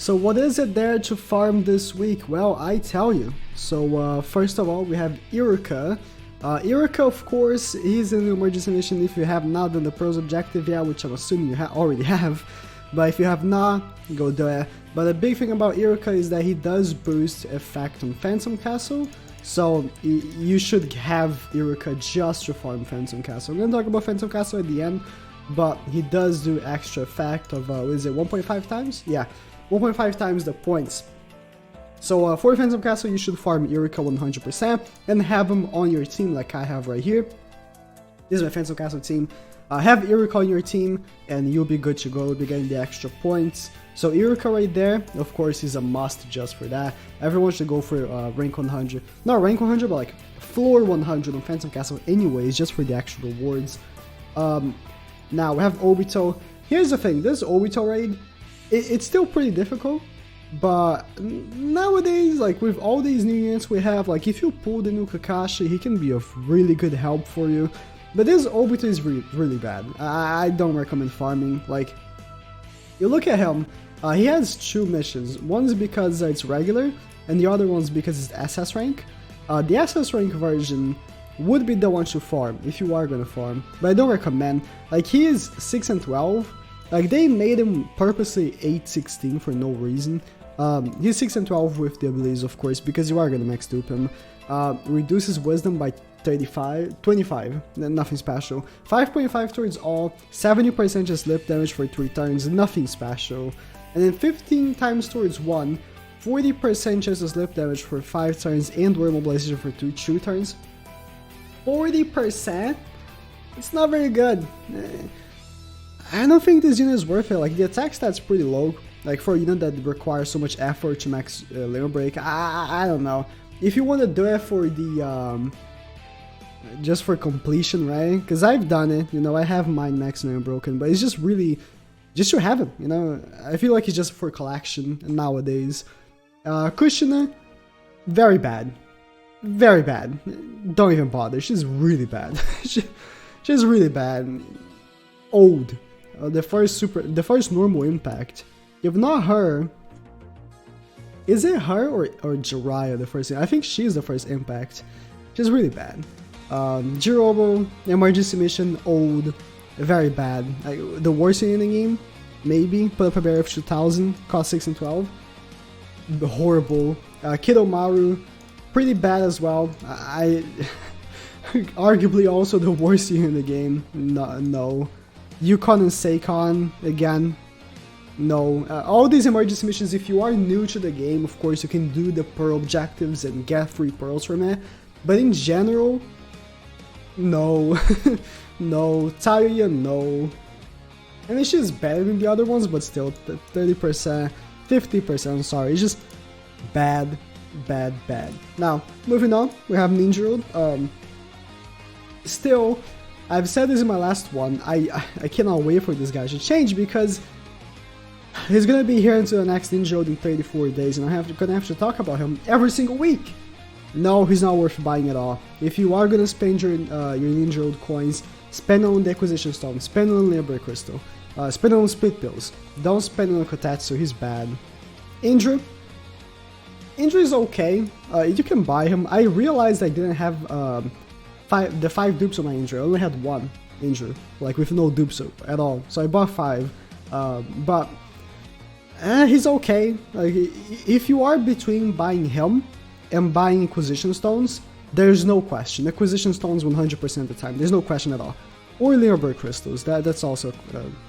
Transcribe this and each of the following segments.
So what is it there to farm this week? Well, I tell you. So first of all, we have Iruka. Iruka, of course, he's in the emergency mission if you have not done the pros objective yet, which I'm assuming you already have. But if you have not, go do it. But the big thing about Iruka is that he does boost effect on Phantom Castle. So you should have Iruka just to farm Phantom Castle. I'm gonna talk about Phantom Castle at the end, but he does do extra effect of, is it 1.5 times? Yeah, 1.5 times the points. So for Phantom Castle, you should farm Iruka 100% and have him on your team like I have right here. This is my Phantom Castle team. Have Iruka on your team and you'll be good to go. You'll be getting the extra points. So Iruka right there, of course, is a must just for that. Everyone should go for rank 100. Not rank 100, but like floor 100 on Phantom Castle anyways, just for the extra rewards. Now we have Obito. Here's the thing, this Obito raid, it's still pretty difficult. But nowadays, like with all these new units we have, like if you pull the new Kakashi, he can be of really good help for you. But this Obito is really bad. I don't recommend farming. Like, you look at him, he has two missions. One's because it's regular, and the other one's because it's SS rank. The SS rank version would be the one to farm, if you are gonna farm. But I don't recommend. Like, he is 6 and 12. Like, they made him purposely 8-16 for no reason. He's 6 and 12 with the abilities, of course, because you are gonna max dupe him. Reduces wisdom by 25, nothing special. 5.5 towards all, 70% just slip damage for 3 turns, nothing special. And then 15 times towards 1, 40% chance to slip damage for 5 turns and word mobilization for 2 turns. 40%? It's not very good. I don't think this unit is worth it. Like, the attack stat's pretty low. Like, for a unit that requires so much effort to max limit break, I don't know. If you want to do it for the, just for completion, right? Because I've done it, you know, I have mine max limit broken, but it's just really, just to have him, you know? I feel like it's just for collection nowadays. Kushina, very bad. Very bad. Don't even bother, she's really bad. She's really bad. Old. The first normal impact. If not her, is it her or Jiraiya the first? I think she's the first impact. She's really bad. Jirobo, emergency mission, old, very bad. Like, the worst unit in the game, maybe. Put up a barrier of 2000, cost 6 and 12. Horrible. Kidomaru, pretty bad as well. Arguably also the worst unit in the game. No. Yukon and Seikon, again, no. All these emergency missions, if you are new to the game, of course you can do the pearl objectives and get 3 pearls from it. But in general, no. No. Taiya, no. I mean, she's better than the other ones, but still, 30%, 50%, I'm sorry. It's just bad. Now, moving on, we have Ninja. Still, I've said this in my last one, I cannot wait for this guy to change because he's gonna be here until the next Ninja Road in 34 days and I'm gonna have to talk about him every single week. No, he's not worth buying at all. If you are gonna spend your Ninja Road coins, spend on the Acquisition Stone, spend on Liber Crystal, spend on Split Pills. Don't spend on Kotetsu, he's bad. Indra is okay, you can buy him. I realized I didn't have the 5 dupes on my Indra. I only had 1 Indra, like with no dupes at all. So I bought 5, but he's okay. Like, if you are between buying him and buying Acquisition Stones, there's no question. Acquisition Stones 100% of the time. There's no question at all. Or Liber Crystals. That's also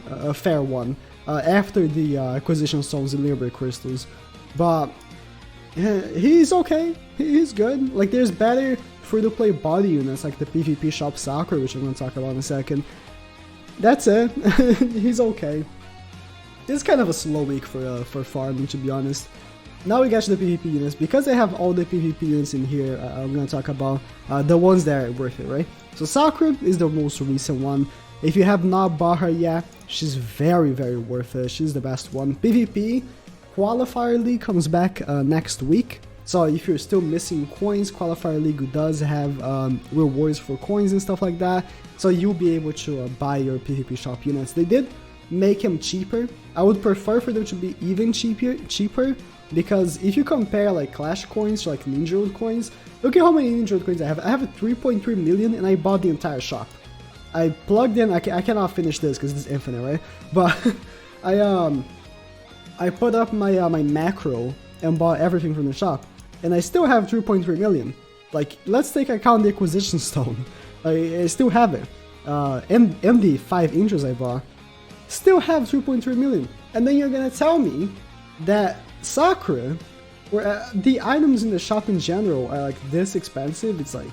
a fair one. After the Acquisition Stones and Liber Crystals, but he's okay. He's good. Like, there's better free-to-play body units like the PvP shop Sakura, which I'm going to talk about in a second. That's it. He's okay. This is kind of a slow week for farming, to be honest. Now we get to the PvP units. Because I have all the PvP units in here, I'm going to talk about the ones that are worth it, right? So Sakura is the most recent one. If you have not bought her yet, she's very worth it. She's the best one. PvP Qualifier League comes back next week. So if you're still missing coins, Qualifier League does have rewards for coins and stuff like that. So you'll be able to buy your PvP shop units. They did make them cheaper. I would prefer for them to be even cheaper, because if you compare like Clash coins to like Ninja World coins, look at how many Ninja World coins I have. I have 3.3 million and I bought the entire shop. I plugged in, I cannot finish this because it's infinite, right? But I put up my my macro and bought everything from the shop, and I still have 3.3 million. Like, let's take account the acquisition stone. I still have it. And the 5 inches I bought, still have 3.3 million. And then you're gonna tell me that Sakura, or the items in the shop in general are like this expensive? It's like,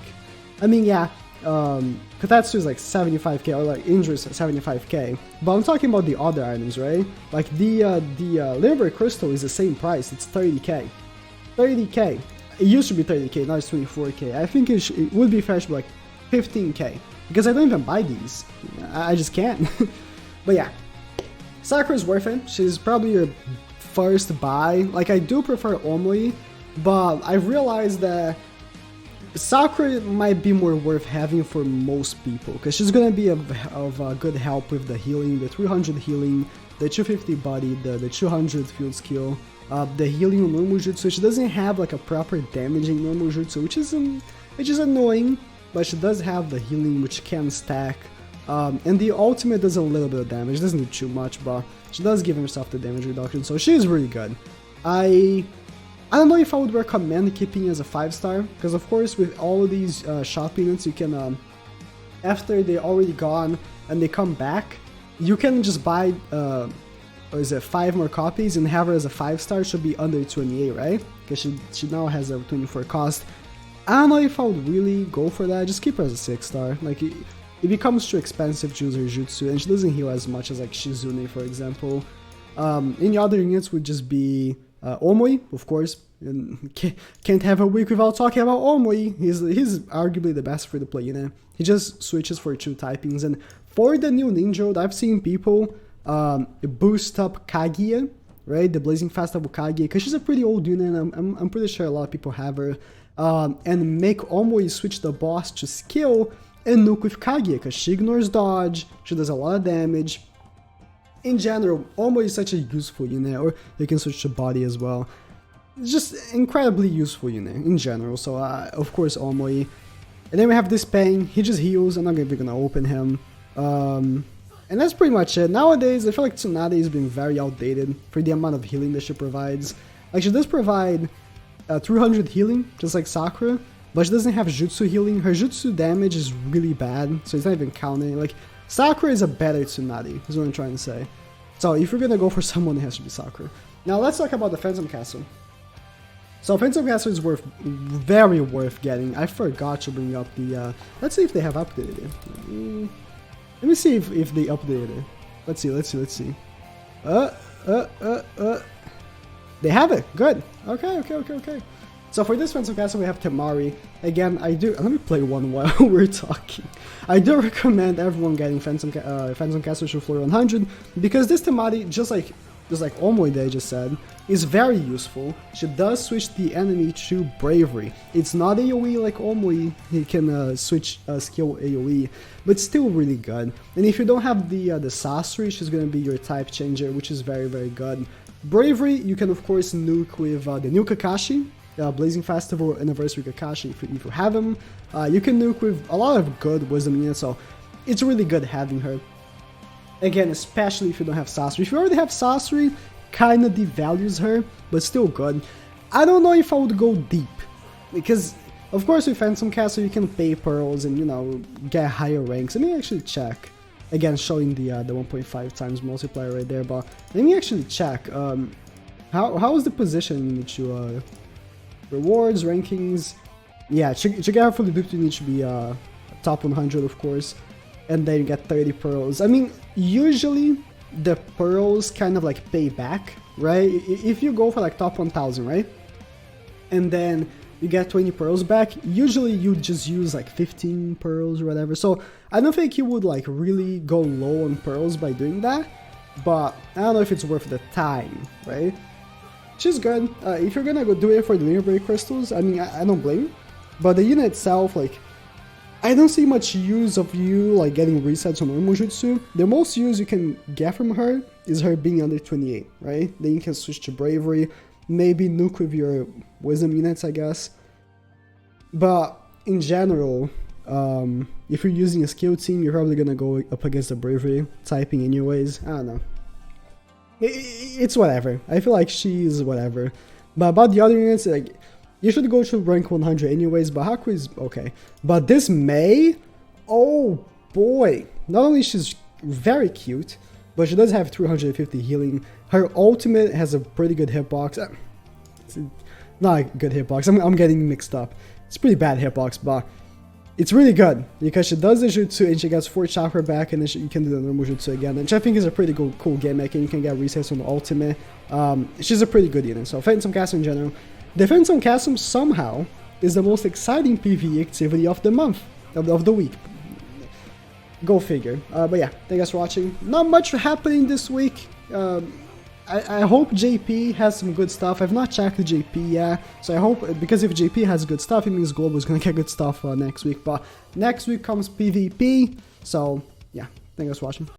I mean, yeah, Kotatsu is like 75k, or like Injury's 75k, but I'm talking about the other items, right? Like the Library Crystal is the same price, it's 30k. 30k. It used to be 30k, now it's 24k. I think it would be fair to be like 15k, because I don't even buy these. I just can't. But yeah, Sakura's worth it. She's probably your first buy. Like, I do prefer Omoi, but I realized that Sakura might be more worth having for most people, because she's gonna be of good help with the healing, the 300 healing, the 250 body, the 200 field skill, the healing normal jutsu. She doesn't have like a proper damaging normal jutsu, which is annoying, but she does have the healing, which can stack, and the ultimate does a little bit of damage, doesn't do too much, but she does give herself the damage reduction, so she's really good. I don't know if I would recommend keeping as a 5-star, because of course with all of these shop units, you can, after they're already gone and they come back, you can just buy, 5 more copies and have her as a 5-star. Should be under 28, right? Because she now has a 24 cost. I don't know if I would really go for that, just keep her as a 6-star. Like, it becomes too expensive to use her jutsu, and she doesn't heal as much as like Shizune, for example. Any other units would just be Omoi, of course. And can't have a week without talking about Omoi. He's arguably the best free-to-play unit. He just switches for 2 typings, and for the new Ninja, I've seen people boost up Kaguya, right? The Blazing Fast of Kaguya, because she's a pretty old unit, and I'm pretty sure a lot of people have her. And make Omoi switch the boss to skill and nuke with Kaguya, because she ignores dodge, she does a lot of damage. In general, Omoi is such a useful unit, or you can switch to body as well. It's just incredibly useful unit in general, so of course Omoi. And then we have this Pain, he just heals, I'm not even gonna open him. And that's pretty much it. Nowadays, I feel like Tsunade is being very outdated for the amount of healing that she provides. Like, she does provide 300 healing, just like Sakura, but she doesn't have jutsu healing. Her jutsu damage is really bad, so it's not even counting. Like, Sakura is a better Tsunade, is what I'm trying to say. So if you're gonna go for someone, it has to be Sakura. Now let's talk about the Phantom Castle. So Phantom Castle is very worth getting. I forgot to bring up the, let's see if they have updated it. Let me see if they updated it. Let's see. They have it, good. Okay. So for this Phantom Castle, we have Temari. Again, let me play one while we're talking. I do recommend everyone getting Phantom Castle to floor 100, because this Temari, just like Omoi that I just said, is very useful. She does switch the enemy to Bravery. It's not AoE like Omoi, he can switch skill AoE, but still really good. And if you don't have the Sasori, she's gonna be your type changer, which is very, very good. Bravery, you can of course nuke with the new Kakashi, Blazing Festival Anniversary Kakashi if you have him. You can nuke with a lot of good Wisdom units, so it's really good having her. Again, especially if you don't have Sasori. If you already have Sasori, kinda devalues her, but still good. I don't know if I would go deep, because of course with Phantom Castle you can pay pearls and, you know, get higher ranks. Let me actually check. Again, showing the 1.5 times multiplier right there, but let me actually check. How is the position you need to rewards, rankings? Yeah, to get her fully duped you need to be top 100, of course, and then you get 30 pearls. I mean, usually the pearls kind of like pay back, right? If you go for like top 1000, right, and then you get 20 pearls back, usually you just use like 15 pearls or whatever. So I don't think you would like really go low on pearls by doing that, but I don't know if it's worth the time, right? She's good. If you're gonna go do it for the Library Crystals, I mean, I don't blame you, but the unit itself, like, I don't see much use of you like getting resets on normal jutsu. The most use you can get from her is her being under 28, right? Then you can switch to bravery, maybe nuke with your wisdom units, I guess. But in general, if you're using a skill team, you're probably gonna go up against the bravery typing anyways. I don't know. It's whatever. I feel like she's whatever. But about the other units, like, you should go to rank 100 anyways, but Haku is okay. But this Mei, oh boy. Not only she's very cute, but she does have 350 healing. Her ultimate has a pretty good hitbox. It's not a good hitbox, I'm getting mixed up. It's pretty bad hitbox, but it's really good because she does the jutsu and she gets 4 chakra back, and then you can do the normal jutsu again, which I think is a pretty cool gimmick, and you can get resets on the ultimate. She's a pretty good unit. So Phantom Castle in general. The Phantom Castle somehow is the most exciting PvE activity of the month, of the week. Go figure. But yeah, thank you guys for watching. Not much happening this week. I hope JP has some good stuff. I've not checked the JP yet, so I hope, because if JP has good stuff, it means Global is going to get good stuff next week. But next week comes PvP, so yeah, thank you guys for watching.